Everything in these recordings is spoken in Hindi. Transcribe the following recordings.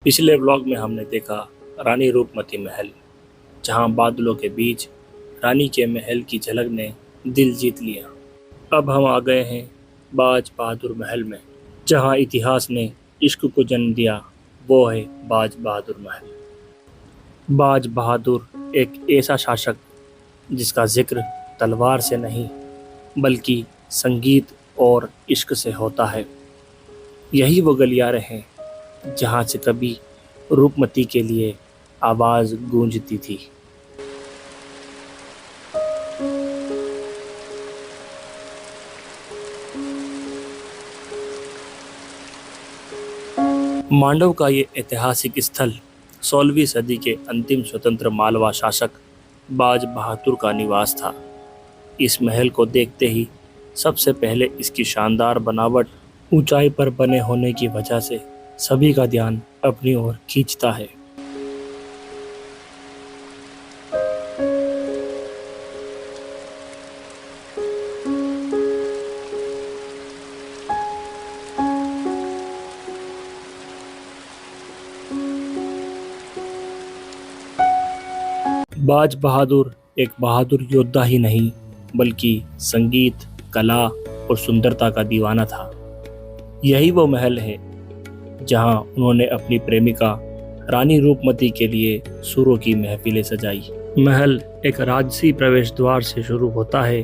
पिछले व्लॉग में हमने देखा रानी रूपमती महल, जहां बादलों के बीच रानी के महल की झलक ने दिल जीत लिया। अब हम आ गए हैं बाज बहादुर महल में, जहां इतिहास ने इश्क को जन्म दिया। वो है बाज बहादुर महल। बाज बहादुर एक ऐसा शासक जिसका जिक्र तलवार से नहीं बल्कि संगीत और इश्क से होता है। यही वो गलियारे हैं जहाँ से कभी रूपमती के लिए आवाज़ गूंजती थी। मांडव का ये ऐतिहासिक स्थल 16वीं सदी के अंतिम स्वतंत्र मालवा शासक बाज बहादुर का निवास था। इस महल को देखते ही सबसे पहले इसकी शानदार बनावट, ऊंचाई पर बने होने की वजह से सभी का ध्यान अपनी ओर खींचता है। बाज बहादुर एक बहादुर योद्धा ही नहीं बल्कि संगीत, कला और सुंदरता का दीवाना था। यही वो महल है जहां उन्होंने अपनी प्रेमिका रानी रूपमती के लिए सुरों की महफिलें सजाई। महल एक राजसी प्रवेश द्वार से शुरू होता है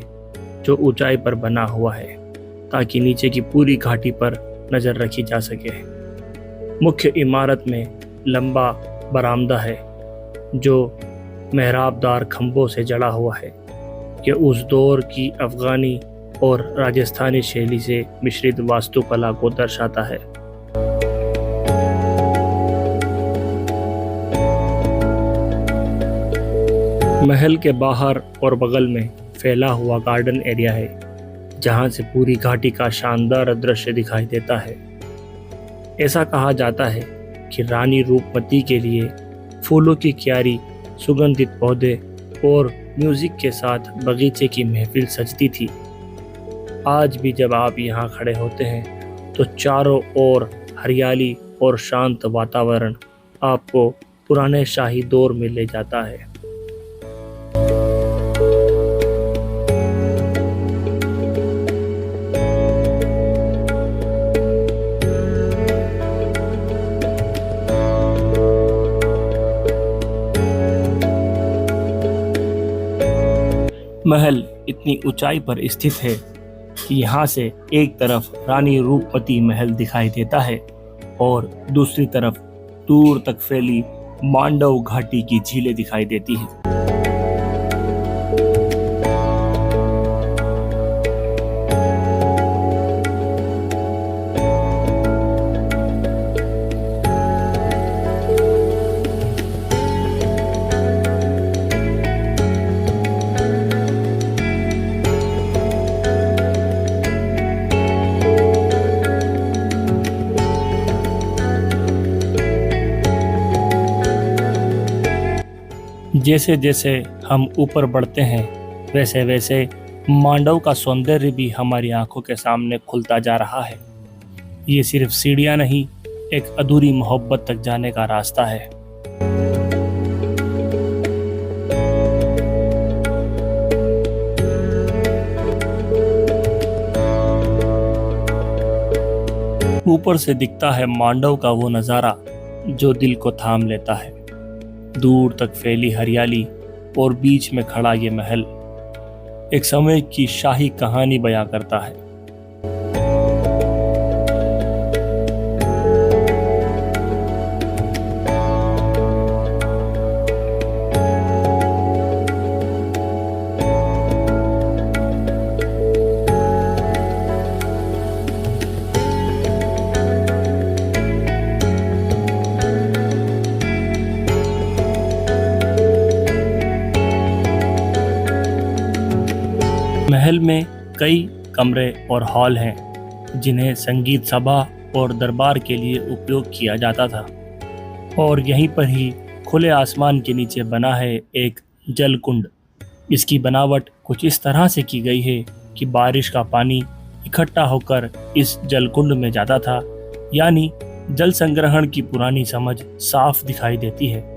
जो ऊंचाई पर बना हुआ है ताकि नीचे की पूरी घाटी पर नजर रखी जा सके। मुख्य इमारत में लंबा बरामदा है जो मेहराबदार खंभों से जड़ा हुआ है। यह उस दौर की अफगानी और राजस्थानी शैली से मिश्रित वास्तुकला को दर्शाता है। महल के बाहर और बगल में फैला हुआ गार्डन एरिया है जहां से पूरी घाटी का शानदार दृश्य दिखाई देता है। ऐसा कहा जाता है कि रानी रूपमती के लिए फूलों की क्यारी, सुगंधित पौधे और म्यूजिक के साथ बगीचे की महफिल सजती थी। आज भी जब आप यहाँ खड़े होते हैं तो चारों ओर हरियाली और शांत वातावरण आपको पुराने शाही दौर में ले जाता है। महल इतनी ऊंचाई पर स्थित है कि यहाँ से एक तरफ रानी रूपमती महल दिखाई देता है और दूसरी तरफ दूर तक फैली मांडव घाटी की झीलें दिखाई देती है। जैसे जैसे हम ऊपर बढ़ते हैं वैसे वैसे मांडव का सौंदर्य भी हमारी आंखों के सामने खुलता जा रहा है। ये सिर्फ सीढ़ियां नहीं, एक अधूरी मोहब्बत तक जाने का रास्ता है। ऊपर से दिखता है मांडव का वो नज़ारा जो दिल को थाम लेता है। दूर तक फैली हरियाली और बीच में खड़ा ये महल एक समय की शाही कहानी बयां करता है। महल में कई कमरे और हॉल हैं जिन्हें संगीत सभा और दरबार के लिए उपयोग किया जाता था। और यहीं पर ही खुले आसमान के नीचे बना है एक जल कुंड। इसकी बनावट कुछ इस तरह से की गई है कि बारिश का पानी इकट्ठा होकर इस जलकुंड में जाता था, यानी जल संग्रहण की पुरानी समझ साफ दिखाई देती है।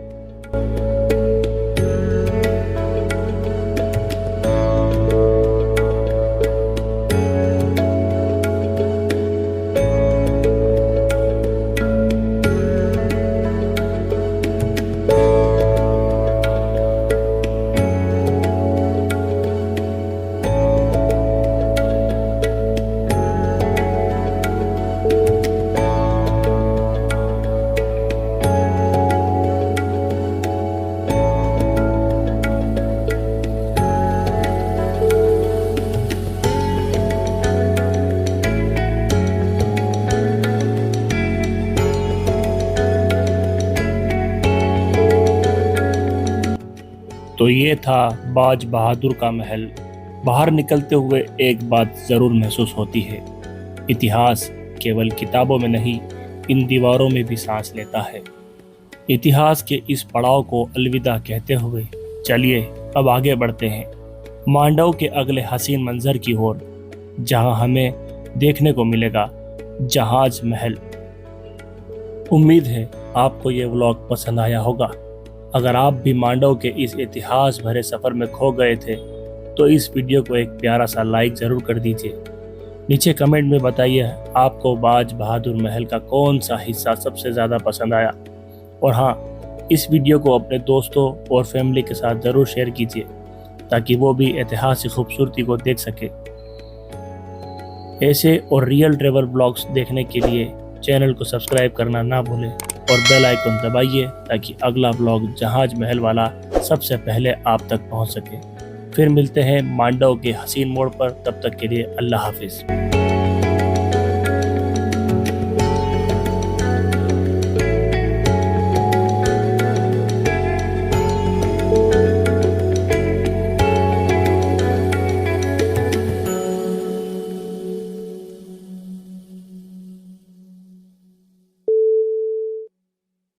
तो ये था बाज बहादुर का महल। बाहर निकलते हुए एक बात जरूर महसूस होती है, इतिहास केवल किताबों में नहीं, इन दीवारों में भी सांस लेता है। इतिहास के इस पड़ाव को अलविदा कहते हुए चलिए अब आगे बढ़ते हैं मांडव के अगले हसीन मंजर की ओर, जहां हमें देखने को मिलेगा जहाज महल। उम्मीद है आपको ये व्लॉग पसंद आया होगा। अगर आप भी मांडव के इस इतिहास भरे सफर में खो गए थे तो इस वीडियो को एक प्यारा सा लाइक जरूर कर दीजिए। नीचे कमेंट में बताइए आपको बाज बहादुर महल का कौन सा हिस्सा सबसे ज़्यादा पसंद आया। और हाँ, इस वीडियो को अपने दोस्तों और फैमिली के साथ ज़रूर शेयर कीजिए ताकि वो भी इतिहास की खूबसूरती को देख सके। ऐसे और रियल ट्रैवल ब्लॉग्स देखने के लिए चैनल को सब्सक्राइब करना ना भूलें और बेल आइकन दबाइए ताकि अगला ब्लॉग जहाज महल वाला सबसे पहले आप तक पहुंच सके। फिर मिलते हैं मांडव के हसीन मोड़ पर, तब तक के लिए अल्लाह हाफिज।